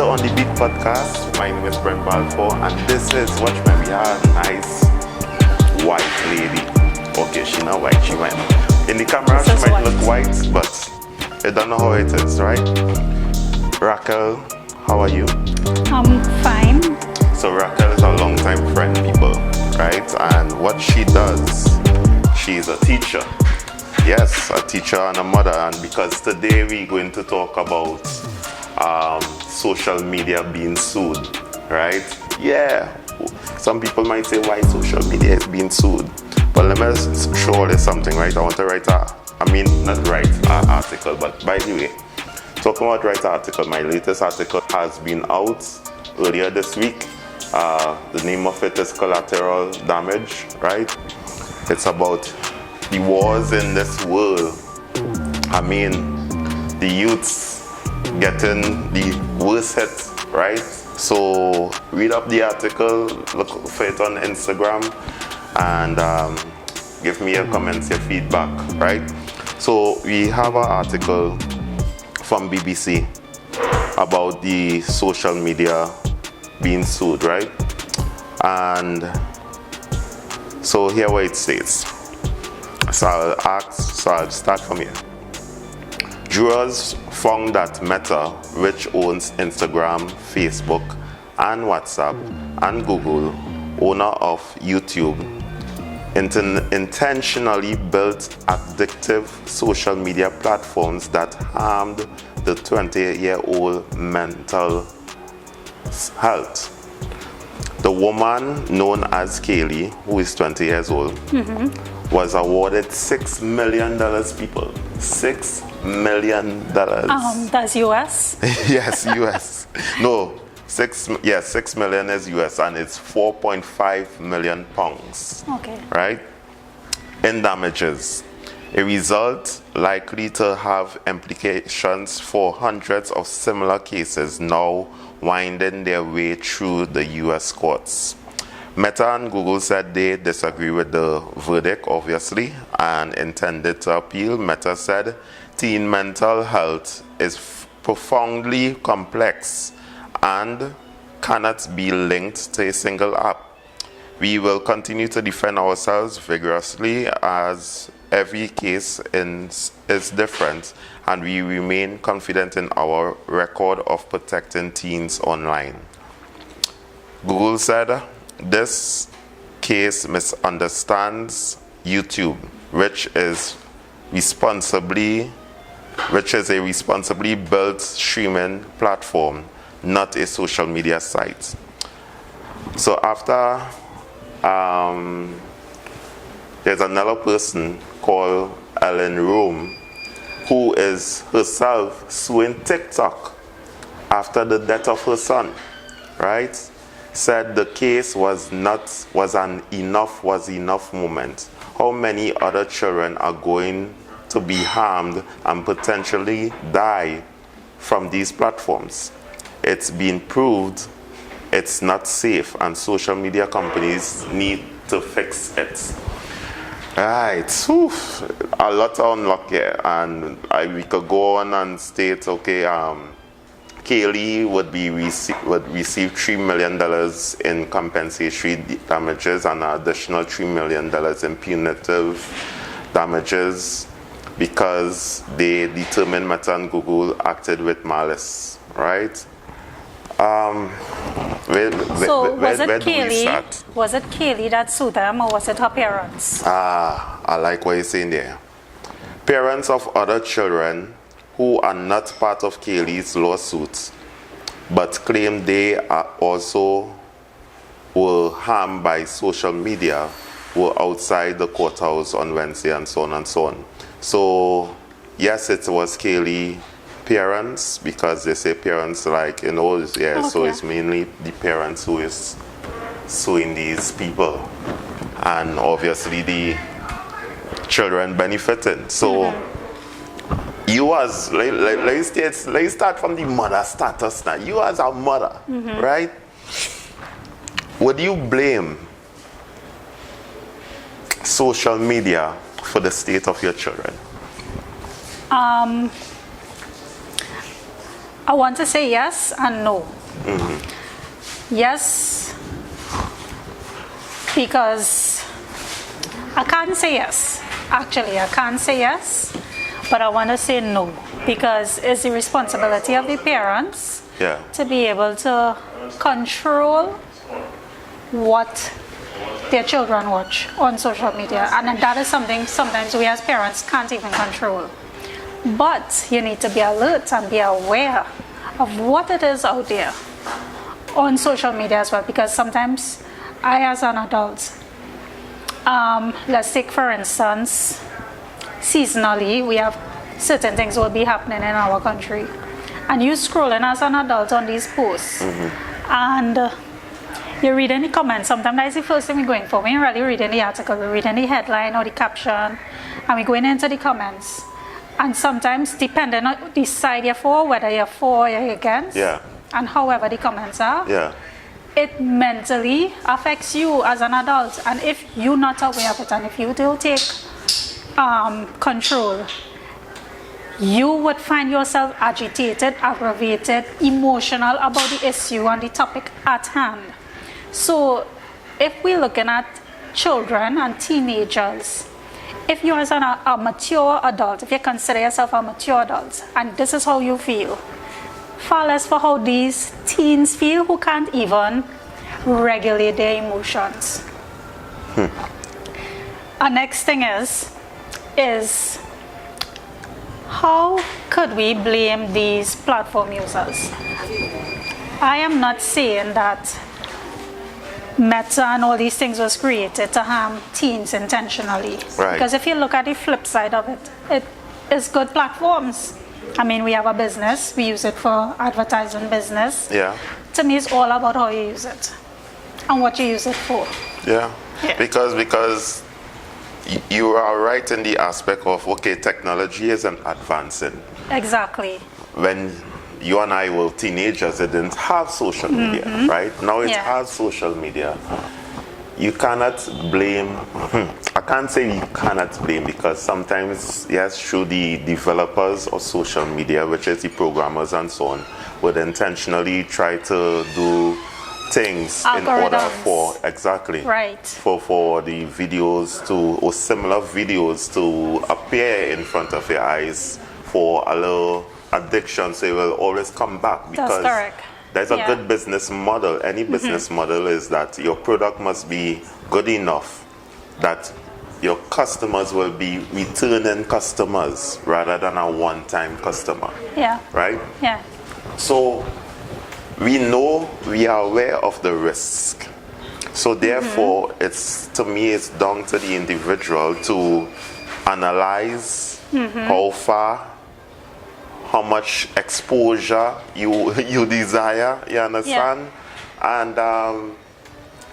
On the Beat podcast. My name is Brent Balfour, and this is Watchmen. We have a nice white lady. Okay, she not white, she went. In the camera, she might look white, but you don't know how it is, right? Raquel, how are you? I'm fine. So Raquel is a long-time friend, people, right? And what she does, she's a teacher. Yes, a teacher and a mother. And because today we're going to talk about social media being sued, right? Yeah, some people might say why social media is being sued. But let me show you something, right? I want to write not write an article, but by the way, talking about write an article, my latest article has been out earlier this week. The name of it is Collateral Damage, right? It's about the wars in this world. The youths getting the worst hit, right? So read up the article, look for it on Instagram, and give me your comments, your feedback, right? So we have an article from BBC about the social media being sued, right? And so here what it states. So I'll start from here. Jurors found that Meta, which owns Instagram, Facebook, and WhatsApp, and Google, owner of YouTube, intentionally built addictive social media platforms that harmed the 20-year-old mental health. The woman known as Kaylee, who is 20 years old, was awarded $6 million, people. $6 million. That's US? Yes, US. No, 6 million is US, and it's 4.5 million pounds. Okay. Right? In damages. A result likely to have implications for hundreds of similar cases now winding their way through the US courts. Meta and Google said they disagree with the verdict, obviously, and intended to appeal. Meta said teen mental health is profoundly complex and cannot be linked to a single app. We will continue to defend ourselves vigorously as every case is different, and we remain confident in our record of protecting teens online. Google said this case misunderstands YouTube, which is a responsibly built streaming platform, not a social media site. So after there's another person called Ellen Rome, who is herself suing TikTok after the death of her son, right? Said the case was an enough moment. How many other children are going to be harmed and potentially die from these platforms? It's been proved it's not safe, and social media companies need to fix it. Right, a lot to unlock here, and we could go on and state, okay, Kaylee would receive $3 million in compensatory damages and an additional $3 million in punitive damages because they determined Meta and Google acted with malice, right? Where do we start? Was it Kaylee that sued them, or was it her parents? I like what you're saying there. Parents of other children who are not part of Kaylee's lawsuit, but claim they are also were harmed by social media, were outside the courthouse on Wednesday, and so on and so on. So, yes, it was Kaylee parents, because they say parents okay. So it's mainly the parents who is suing these people, and obviously the children benefiting. So you as let's start from the mother status now. You as a mother, right? Would you blame social media for the state of your children? I want to say yes and no. Yes, because I can't say yes. Actually, I can't say yes, but I want to say no, because it's the responsibility of the parents to be able to control what their children watch on social media. And that is something sometimes we as parents can't even control. But you need to be alert and be aware of what it is out there on social media as well, because sometimes I, as an adult, let's take for instance, seasonally we have certain things will be happening in our country, and you scrolling as an adult on these posts, and you read any comments. Sometimes that's the first thing we're going for. We're really reading the article, we're reading the headline or the caption, and we're going into the comments. And sometimes, depending on the side you're for, whether you're for or you're against, and however the comments are, it mentally affects you as an adult. And if you're not aware of it, and if you don't take control, you would find yourself agitated, aggravated, emotional about the issue and the topic at hand. So if we're looking at children and teenagers, if you as a mature adult, if you consider yourself a mature adult, and this is how you feel, far less for how these teens feel who can't even regulate their emotions. Our next thing is how could we blame these platform users? I am not saying that Meta and all these things was created to harm teens intentionally. Because if you look at the flip side of it, it is good platforms. I mean, we have a business, we use it for advertising business. To me, it's all about how you use it and what you use it for. Because you are right in the aspect of, okay, technology isn't advancing. Exactly. When you and I were teenagers, it didn't have social media, right? Now it has social media. You cannot blame, I can't say you cannot blame, because sometimes, yes, through the developers of social media, which is the programmers and so on, would intentionally try to do things in order for, for the videos to, or similar videos to appear in front of your eyes for a little addiction, so it will always come back, because there's a good business model. Any business model is that your product must be good enough that your customers will be returning customers rather than a one-time customer. Right? So we know, we are aware of the risk. So therefore, it's, to me, it's down to the individual to analyze how far, how much exposure you desire, you understand? And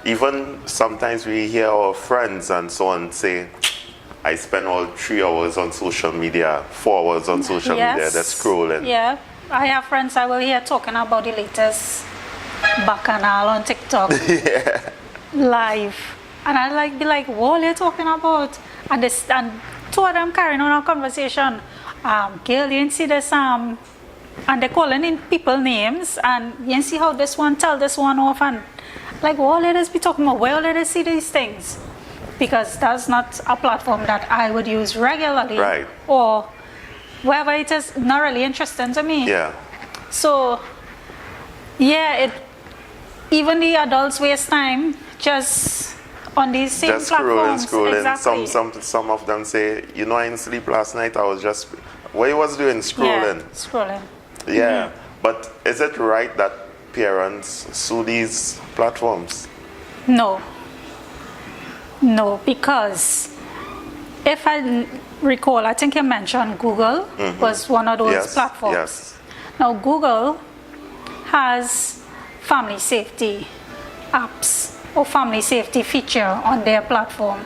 even sometimes we hear our friends and so on say, I spend all 3 hours on social media, 4 hours on social media, they're scrolling. I have friends I will hear talking about the latest bacchanal on TikTok live. And I be like, what are you talking about? And two of them carrying on a conversation. Girl, you see this, and they're calling in people names, and you see how this one tell this one off, and like, well, let us be talking about, well, let us see these things, because that's not a platform that I would use regularly, or wherever it is not really interesting to me. So, even the adults waste time just on these same platforms. Scrolling. Some of them say, you know, I didn't sleep last night, I was just, what you was doing? Scrolling. Scrolling. But is it right that parents sue these platforms? No, because if I recall, I think you mentioned Google was one of those platforms. Now Google has family safety apps or family safety feature on their platform.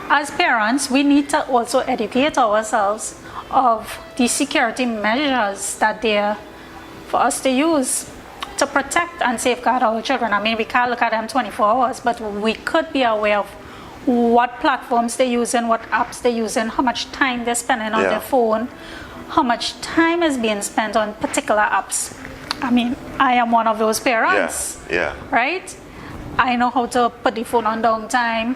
As parents, we need to also educate ourselves of the security measures that they're for us to use to protect and safeguard our children. I mean, we can't look at them 24 hours, but we could be aware of what platforms they're using, what apps they're using, how much time they're spending on their phone, how much time is being spent on particular apps. I mean, I am one of those parents. Right? I know how to put the phone on downtime,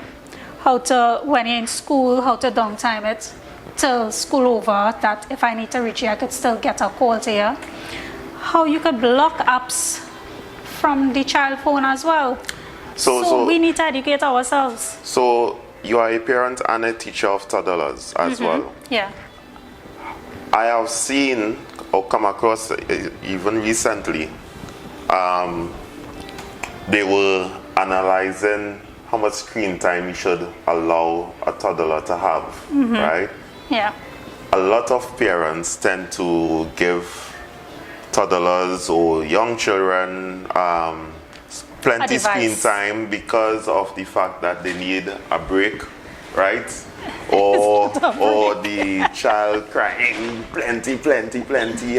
how to, when you're in school, how to downtime it till school over, that if I need to reach you, I could still get a call to you. How you could block apps from the child phone as well. So we need to educate ourselves. So you are a parent and a teacher of toddlers as well. Yeah. I have seen or come across even recently, they were analyzing how much screen time you should allow a toddler to have, right? Yeah. A lot of parents tend to give toddlers or young children plenty screen time because of the fact that they need a break, right? Or the child crying plenty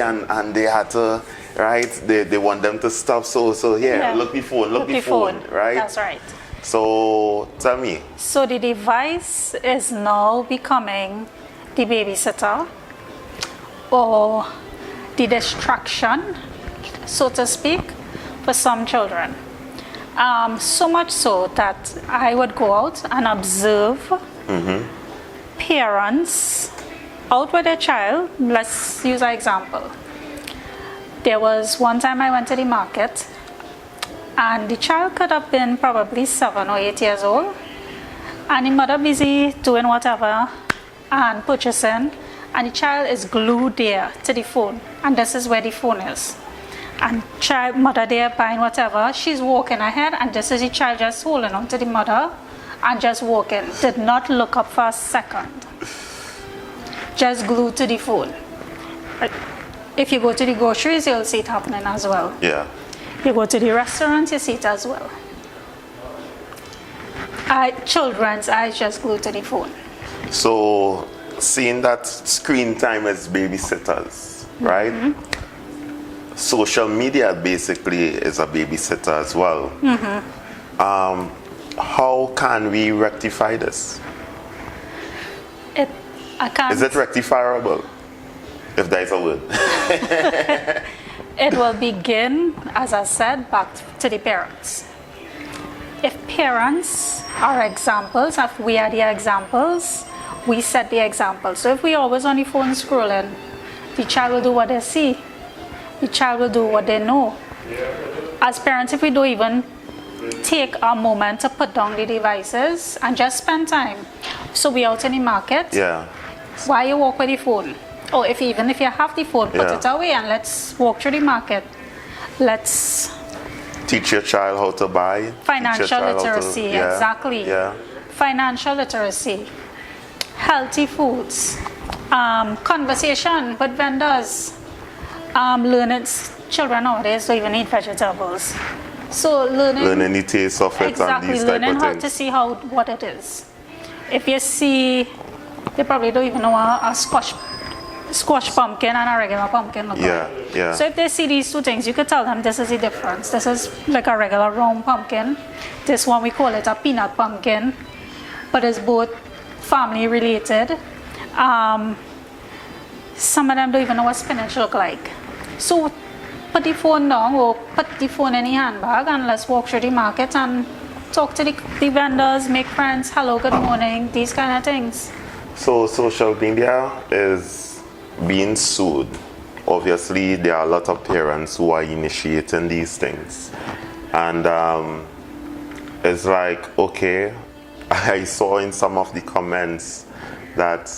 and they had to, right? They want them to stop, so look the phone, right? That's right. So tell me. So the device is now becoming the babysitter or the distraction, so to speak, for some children. So much so that I would go out and observe parents out with their child. Let's use an example. There was one time I went to the market and the child could have been probably 7 or 8 years old, and the mother busy doing whatever and purchasing, and the child is glued there to the phone, and this is where the phone is. And mother there buying whatever, she's walking ahead, and this is the child just holding on to the mother and just walking. Did not look up for a second. Just glued to the phone. If you go to the groceries, you'll see it happening as well. Yeah. You go to the restaurants, you see it as well. Children's eyes just glued to the phone. So, seeing that screen time as babysitters, right? Social media basically is a babysitter as well. How can we rectify this? Is it rectifiable? If that is a word. It will begin, as I said, back to the parents. If parents are examples, if we are the examples, we set the example. So if we always on the phone scrolling, the child will do what they see. The child will do what they know. As parents, if we don't even take a moment to put down the devices and just spend time. So we out in the market. Yeah. Why you walk with the phone? Or even if you have the phone, put it away and let's walk through the market. Let's teach your child how to buy. Financial literacy, exactly. Yeah. Financial literacy. Healthy foods. Conversation with vendors. Learning, children nowadays don't even eat vegetables. So learning the taste of it, exactly, and these learning type of how things. to see what it is. If you see, they probably don't even know a squash pumpkin and a regular pumpkin look like. Yeah. So if they see these two things, you could tell them this is the difference. This is like a regular round pumpkin. This one we call it a peanut pumpkin, but it's both family related. Some of them don't even know what spinach look like. So put the phone down or put the phone in the handbag and let's walk through the market and talk to the vendors, make friends, hello, good morning, these kind of things. So social media is being sued. Obviously, there are a lot of parents who are initiating these things. And it's like, okay, I saw in some of the comments that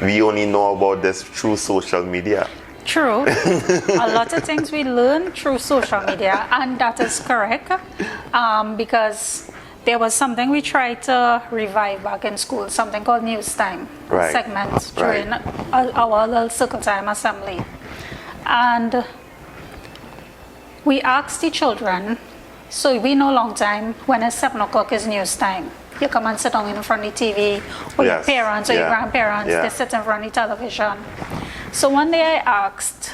we only know about this through social media. True. A lot of things we learn through social media, and that is correct, because there was something we tried to revive back in school, something called news time segments during our little circle time assembly. And we asked the children, so we know long time when it's 7 o'clock is news time. You come and sit down in front of the TV, or your parents or your grandparents, they sit in front of the television. So one day I asked,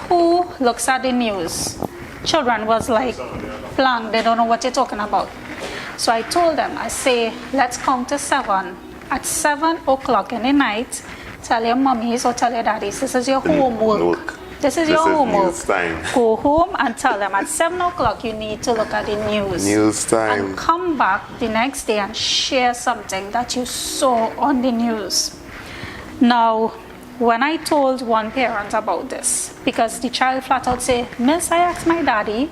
who looks at the news? Children was like blank, they don't know what you're talking about. So I told them, I say, let's count to 7. At 7 o'clock in the night, tell your mummies or tell your daddies, this is your homework. This is your homework. News time. Go home and tell them at 7 o'clock you need to look at the news. News time. And come back the next day and share something that you saw on the news. Now, when I told one parent about this, because the child flat out say, Miss, I asked my daddy.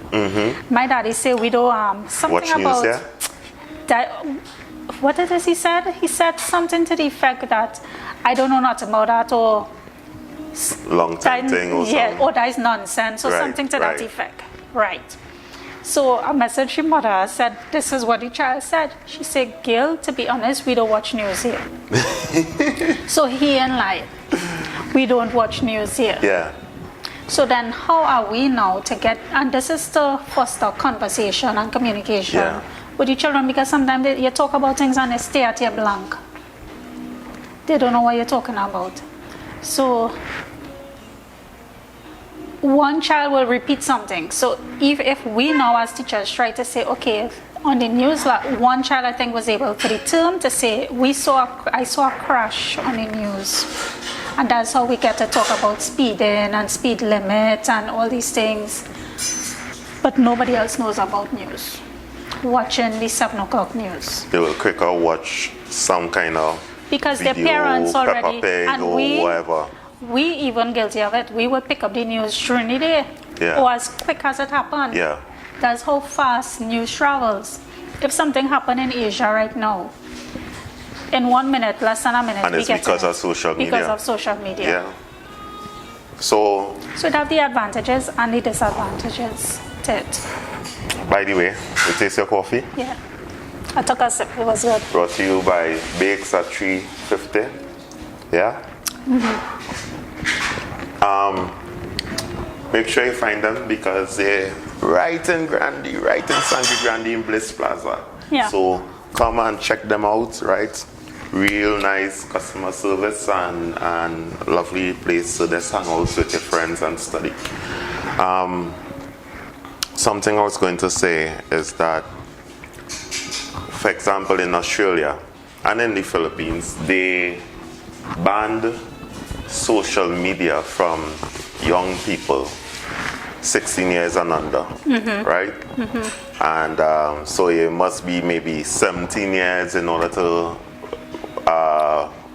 My daddy say we don't something watch about news, that. What did he said? He said something to the effect that I don't know nothing about that, or long time thing or something. or that is nonsense or something to that effect. Right. So I messaged your mother, said, this is what the child said. She said, Gil, to be honest, we don't watch news here. So he and lie. We don't watch news here. Yeah. So then how are we now to get, and this is to foster conversation and communication with the children, because sometimes you talk about things and they stay at you blank. They don't know what you're talking about. So one child will repeat something. So if we now as teachers try to say, okay, on the news, like one child I think was able for the term to say, I saw a crash on the news. And that's how we get to talk about speeding and speed limit and all these things. But nobody else knows about news. Watching the 7 o'clock news. They will quicker watch some kind of because video, their parents already, and whatever. We even guilty of it. We would pick up the news during the day, or as quick as it happened. Yeah. That's how fast news travels. If something happened in Asia right now, in 1 minute, less than a minute, and it's because of social media. Because of social media. Yeah. So it have the advantages and the disadvantages to it. By the way, you taste your coffee? Yeah. I took a sip. It was good. Brought to you by Bakes at 350. Yeah? Make sure you find them because they're right in Grandi, right in Sangre Grande in Bliss Plaza. Yeah. So come and check them out, right? Real nice customer service and lovely place to just hang out with your friends and study. Something I was going to say is that, for example, in Australia and in the Philippines, they banned social media from young people 16 years and under, right? And so it must be maybe 17 years in order to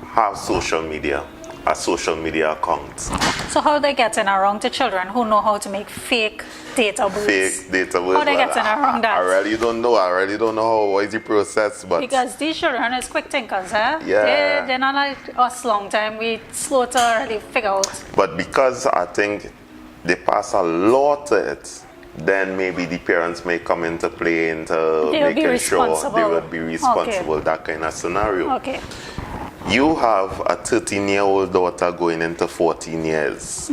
have social media, a social media account. So how are they getting around to children who know how to make fake data booths? Fake data booths. How they getting around that? I really don't know. I really don't know what is the process, but because these children is quick thinkers, eh? Yeah. They're not like us long time. We slow to already figure out. But because I think they pass a law to it, then maybe the parents may come into play into making sure they will be responsible, that kind of scenario. Okay. You have a 13-year-old daughter going into 14 years,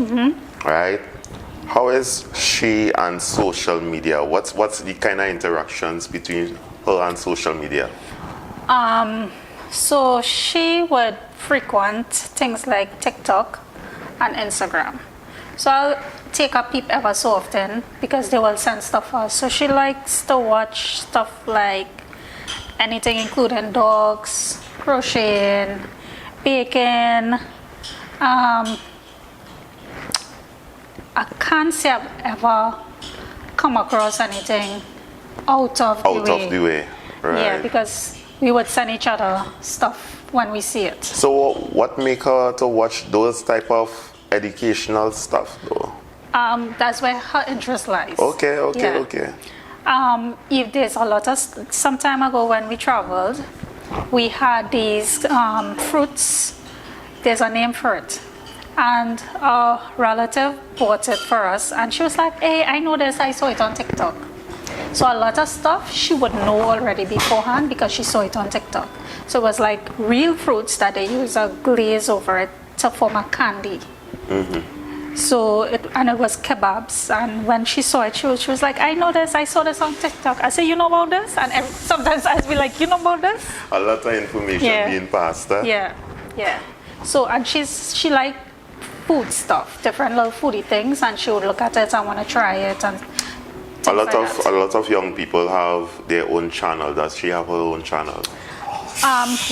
right? How is she and social media? What's the kind of interactions between her and social media? So she would frequent things like TikTok and Instagram. So I'll take a peep ever so often because they will send stuff for us. So she likes to watch stuff like anything including dogs, crocheting, baking. I can't say I've ever come across anything out of the way. Right? Yeah, because we would send each other stuff when we see it. So what make her to watch those type of educational stuff though? That's where her interest lies. Okay. If there's a lot of, some time ago when we traveled, we had these fruits, there's a name for it. And a relative bought it for us and she was like, hey, I know this, I saw it on TikTok. So a lot of stuff she would know already beforehand because she saw it on TikTok. So it was like real fruits that they use a glaze over it to form a candy. So it was kebabs, and when she saw it, she was like, I know this, I saw this on TikTok. I said, you know about this? And sometimes I'd be like, you know about this? A lot of information being passed. Yeah. So, and she liked food stuff, different little foodie things, and she would look at it and want to try it. And a lot of young people have their own channel. Does she have her own channel?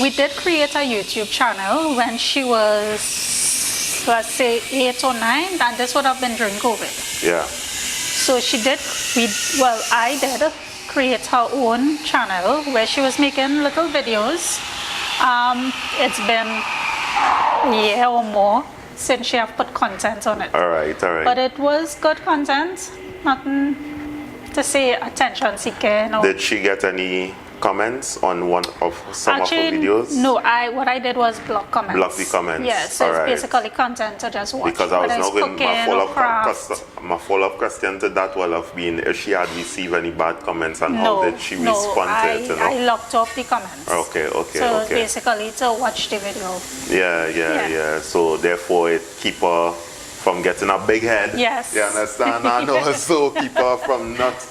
We did create a YouTube channel when she was, let's say, 8 or 9, and this would have been during COVID. Yeah. So I did create her own channel where she was making little videos. It's been a year or more since she have put content on it. All right. But it was good content, nothing to say attention seeking. Did she get any comments on some of her videos? No, what I did was block comments. Block the comments. Yes, so it's basically content to just watch. Because I was now going my follow-up question to that will have been if she had received any bad comments and how did she respond to it? I locked off the comments. Okay. So basically to watch the video. Yeah. So therefore it keep her from getting a big head. Yes. You understand? And also keep her from not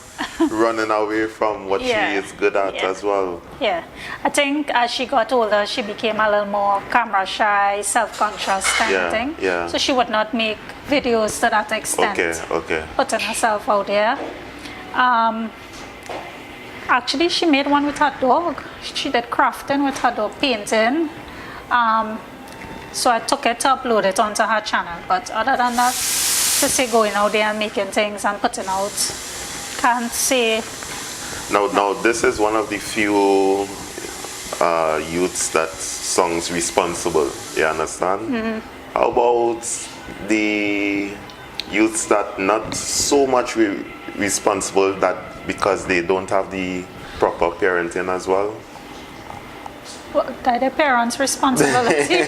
running away from what she is good at as well. Yeah. I think as she got older, she became a little more camera shy, self-conscious kind of thing. Yeah. So she would not make videos to that extent. Okay. Putting herself out there. Actually, she made one with her dog. She did crafting with her dog, painting. So I took it to upload it onto her channel. But other than that, to say going out there and making things and putting out, can't say. Now this is one of the few youths that songs responsible. You understand? Mm-hmm. How about the youths that not so much responsible that because they don't have the proper parenting as well? That the parents' responsibility.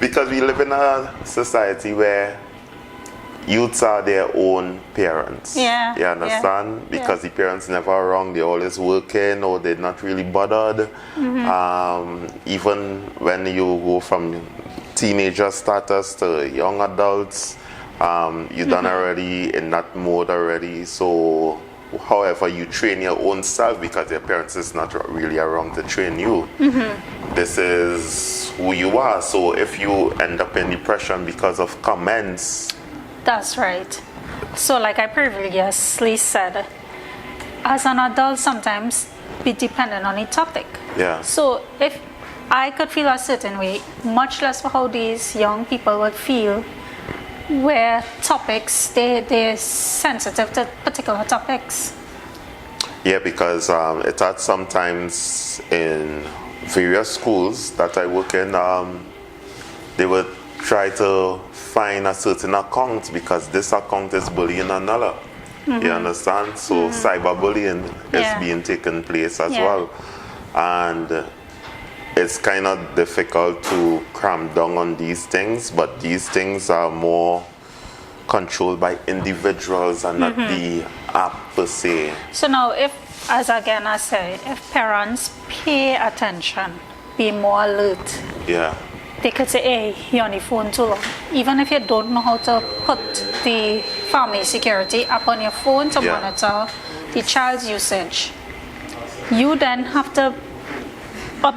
Because we live in a society where youths are their own parents. Yeah. You understand? Because the parents never around, they're always working or they're not really bothered. Mm-hmm. Even when you go from teenager status to young adults, you're done already in that mode already. So however you train your own self because your parents is not really around to train you. Mm-hmm. This is who you are. So if you end up in depression because of comments, that's right. So like I previously said, as an adult sometimes be dependent on the topic. Yeah. So if I could feel a certain way, much less for how these young people would feel where topics, they're sensitive to particular topics. Yeah, because it had sometimes in various schools that I work in, they would try to find a certain account because this account is bullying another. Mm-hmm. You understand? So cyberbullying is being taken place as well. And it's kind of difficult to cram down on these things, but these things are more controlled by individuals and not the app per se. So now if, as again I say, if parents pay attention, be more alert. Yeah. They could say, hey, you're on the phone too long. Even if you don't know how to put the family security up on your phone to monitor the child's usage, you then have to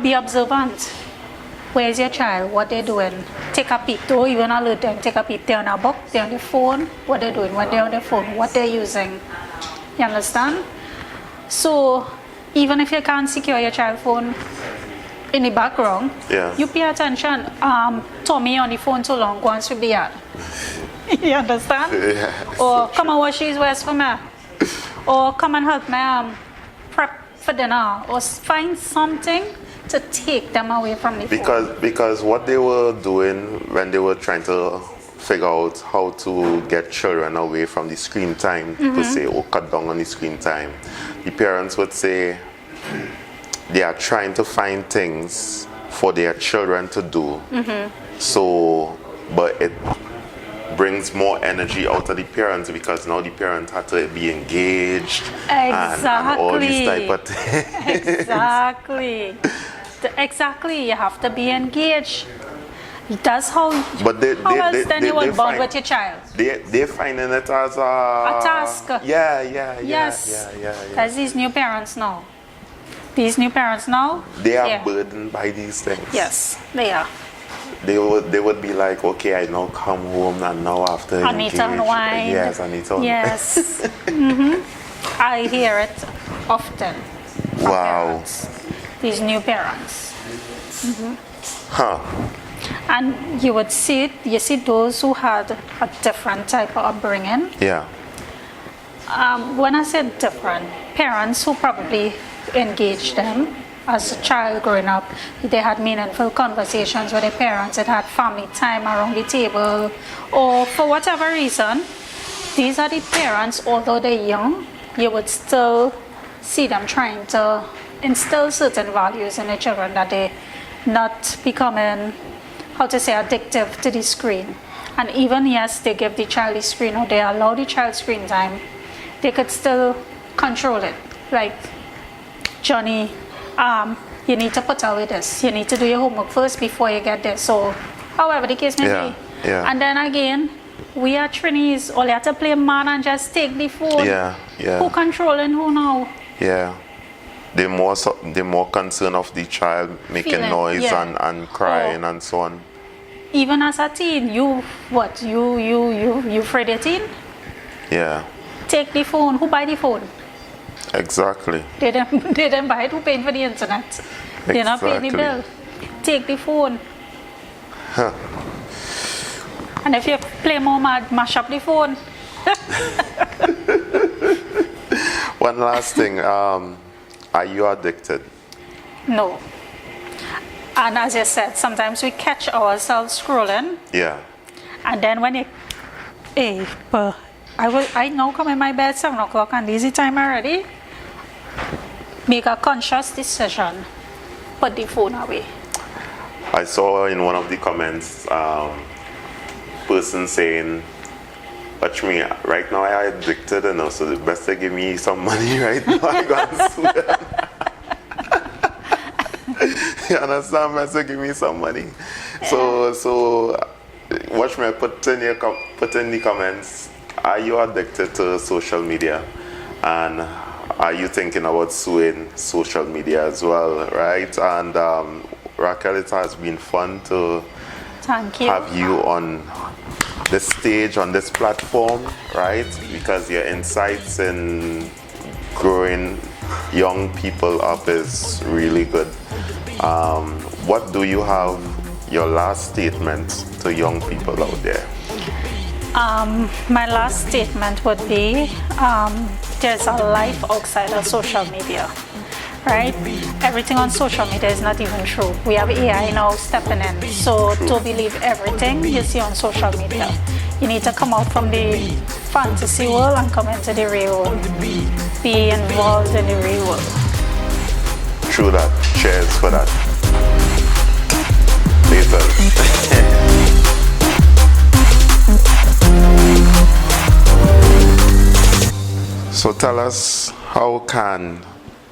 be observant. Where's your child? What they're doing? Take a peek. Don't even alert them. Take a peek. They're on a book. They're on the phone. What they're doing when they're on the phone. What they're using. You understand? So even if you can't secure your child's phone in the background, you pay attention. Tommy on the phone too long. Go and sweep the yard. You understand? Yeah. Or come and wash his wares for me. Or come and help me prep for dinner. Or find something to take them away from the phone. Because what they were doing when they were trying to figure out how to get children away from the screen time, to say, oh, cut down on the screen time, the parents would say they are trying to find things for their children to do. So, but it brings more energy out of the parents because now the parents have to be engaged and all these type of things. Exactly, you have to be engaged. That's how. But how else then you will bond with your child? They're finding it as a task. Yes. As these new parents now. These new parents now. They are burdened by these things. Yes, they are. They would be like, okay, I now come home and now after I need to unwind. Yes, I need to unwind. Yes. I hear it often. Wow. Parents. these new parents. Huh. And you would see those who had a different type of upbringing. Yeah. When I said different, parents who probably engaged them as a child growing up, they had meaningful conversations with their parents, it had family time around the table, or for whatever reason, these are the parents, although they're young, you would still see them trying to instill certain values in their children, that they're not becoming, addictive to the screen. And even, yes, they give the child the screen, or they allow the child screen time, they could still control it. Like, Johnny, you need to put away this. You need to do your homework first before you get this. So, however the case may be. Yeah. And then again, we are trainees. All you have to play man and just take the phone. Yeah. Who controlling who now? Yeah. They're more concerned of the child making Feeling, noise and crying and so on. Even as a teen, you afraid of teen? Yeah. Take the phone. Who buy the phone? Exactly. They didn't buy it. Who paying for the internet? They're not paying the bill. Take the phone. Huh. And if you play more mad, mash up the phone. One last thing. Are you addicted? No. And as you said, sometimes we catch ourselves scrolling. Yeah. And then when but I now come in my bed 7 o'clock and easy time already. Make a conscious decision. Put the phone away. I saw in one of the comments, person saying, watch me, right now I am addicted enough, so the best they give me some money right now, I got sue them. You understand? Best they give me some money. So watch me, put in the comments, are you addicted to social media? And are you thinking about suing social media as well, right? And Raquel, it has been fun to have you on this stage, on this platform, right? Because your insights in growing young people up is really good. What do you have, your last statement to young people out there? My last statement would be, there's a life outside of social media, right? Everything on social media is not even true. We have AI now stepping in, so don't believe everything you see on social media. You need to come out from the fantasy world and come into the real world. Be involved in the real world. True that. Cheers for that. Later. So tell us, how can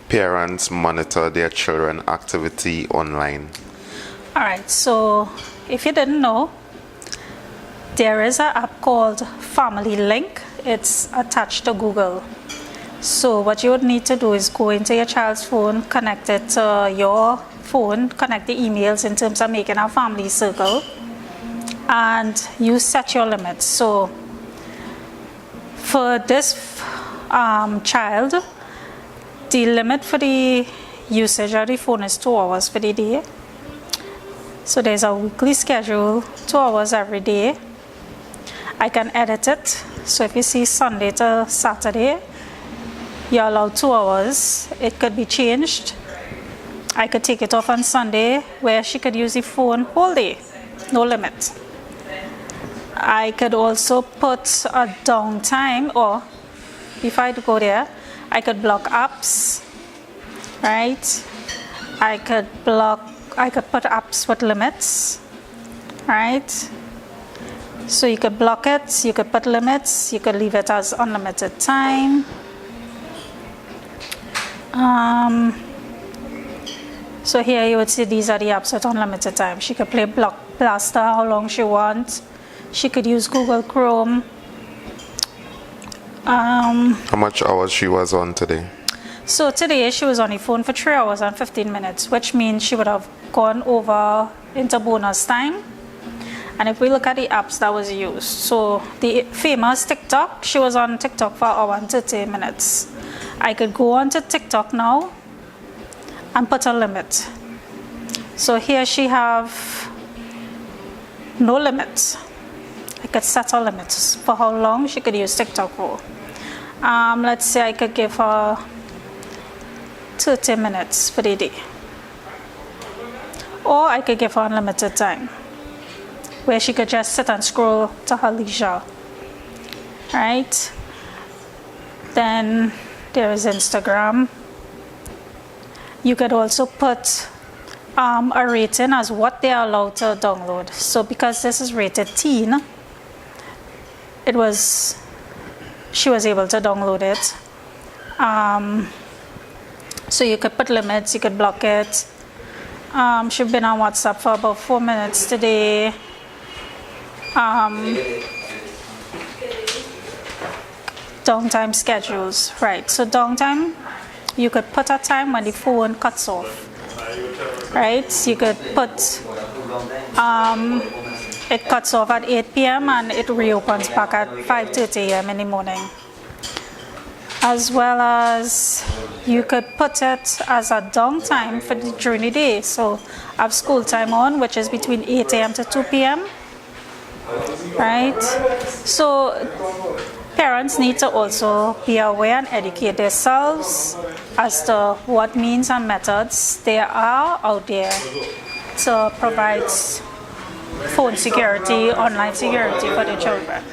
parents monitor their children activity online? All right, so if you didn't know, there is an app called Family Link. It's attached to Google. So what you would need to do is go into your child's phone, connect it to your phone, connect the emails in terms of making a family circle, and you set your limits. So for this child, the limit for the usage of the phone is 2 hours for the day. So there's a weekly schedule, 2 hours every day. I can edit it. So if you see Sunday to Saturday, you're allowed 2 hours. It could be changed. I could take it off on Sunday where she could use the phone whole day, no limit. I could also put a downtime, or if I go there, I could block apps, right? I could put apps with limits, right? So you could block it, you could put limits, you could leave it as unlimited time. So here you would see these are the apps with unlimited time. She could play Blaster how long she wants. She could use Google Chrome. How much hours she was on today? So today she was on the phone for 3 hours and 15 minutes, which means she would have gone over into bonus time. And if we look at the apps that was used, so the famous TikTok, she was on TikTok for 1 hour and 30 minutes. I could go on to TikTok now and put a limit. So here she have no limit. I could set a limit for how long she could use TikTok for. Let's say I could give her 30 minutes for the day. Or I could give her unlimited time, where she could just sit and scroll to her leisure. Right? Then there is Instagram. You could also put a rating as what they are allowed to download. So because this is rated teen, she was able to download it. So you could put limits, you could block it. She's been on WhatsApp for about 4 minutes today. Downtime schedules, right? So downtime, you could put a time when the phone cuts off, right? You could put it cuts off at 8 p.m. and it reopens back at 5:30 a.m. in the morning. As well as you could put it as a downtime for during the day. So I have school time on, which is between 8 a.m. to 2 p.m. Right? So parents need to also be aware and educate themselves as to what means and methods there are out there to provide phone security, online security for the children.